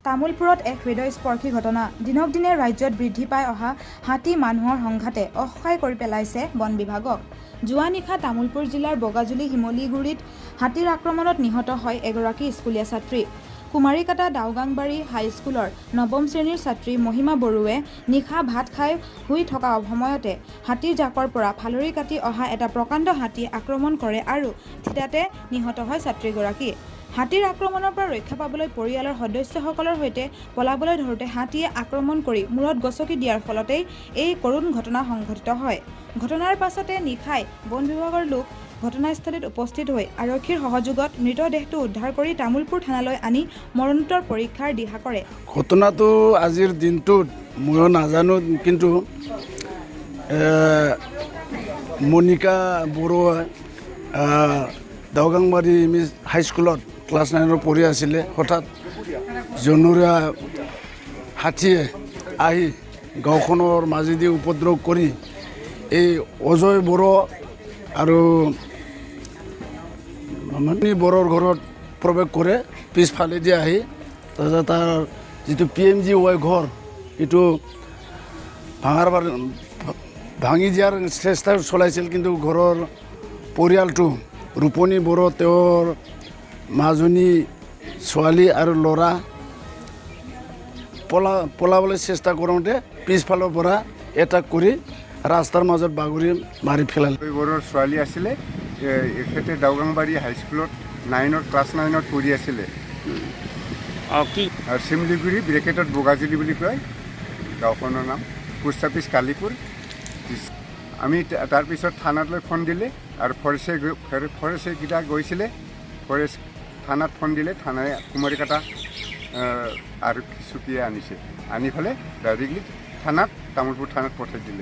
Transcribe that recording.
তামুলপুৰত এক হৃদয়স্পৰ্শী ঘটনা। দিনক দিনে ৰাজ্যত বৃদ্ধি পাই অহা হাতী মানুহৰ সংঘাতে অসহায় কৰি পেলাইছে বন বিভাগক। যোৱা নিশা তামুলপুৰ জিলাৰ বগাজুলি শিমলীগুৰিত হাতীৰ আক্ৰমণত নিহত হয় এগৰাকী স্কুলীয়া ছাত্ৰী। কুমাৰীকাটা দাউগাংবাৰী হাইস্কুলৰ নৱম শ্ৰেণীৰ ছাত্ৰী মহিমা বড়োৱে নিশা ভাত খাই শুই থকা সময়তে হাতীৰ জাকৰ পৰা ফালৰি কাটি অহা এটা প্ৰকাণ্ড হাতীয়ে আক্ৰমণ কৰে আৰু থিতাতে নিহত হয় ছাত্ৰীগৰাকী। হাতীৰ আক্ৰমণৰ পৰা ৰক্ষা পাবলৈ পৰিয়ালৰ সদস্যসকলৰ সৈতে পলাবলৈ ধৰোঁতে হাতীয়ে আক্ৰমণ কৰি মূৰত গছকি দিয়াৰ ফলতেই এই কৰুণ ঘটনা সংঘটিত হয়। ঘটনাৰ পাছতে নিশাই বন বিভাগৰ লোক ঘটনাস্থলীত উপস্থিত হৈ আৰক্ষীৰ সহযোগত মৃতদেহটো উদ্ধাৰ কৰি তামুলপুৰ থানালৈ আনি মৰণোত্তৰ পৰীক্ষাৰ দিহা কৰে। ঘটনাটো আজিৰ দিনটোত ময়ো নাজানো, কিন্তু মনিকা বড়োৱে দাউগাংবাৰী হাইস্কুলত ক্লাছ 9 পঢ়ি আছিলে। হঠাৎ জনৰীয়া হাতীয়ে আহি গাঁওখনৰ মাজেদি উপদ্ৰৱ কৰি এই অজয় বড়ো আৰু বড়োৰ ঘৰত প্ৰৱেশ কৰে। পিছফালেদি আহি তাৰপিছত তাৰ যিটো PMGY ঘৰ এইটো ভাঙি দিয়াৰ চেষ্টা চলাইছিল, কিন্তু ঘৰৰ পৰিয়ালটো ৰূপনী বড়ো, তেওঁৰ মাজনী ছোৱালী আৰু ল'ৰা পলাবলৈ চেষ্টা কৰোঁতে পিছফালৰ পৰা এটাক কৰি ৰাস্তাৰ মাজত বাগৰি মাৰি পেলালে। বড়োৰ ছোৱালী আছিলে, এখেতে দাউগাংবাৰী হাইস্কুলত ক্লাছ 9 পঢ়ি আছিলে। আৰু শিমলীগুৰি ব্ৰেকেটত বগাজুলি বুলি কয় গাঁওখনৰ নাম, পোষ্ট অফিচ কালিপুৰ। আমি তাৰপিছত থানালৈ ফোন দিলে আৰু ফৰেষ্টকেইটা গৈছিলে। ফৰেষ্ট থানাত ফোন দিলে, থানাই কুমাৰীকাটা আৰু চকীয়ে আনিছে, আনি পেলাই ডাইৰেক্টলি তামুলপুৰ থানাত পঠাই দিলে।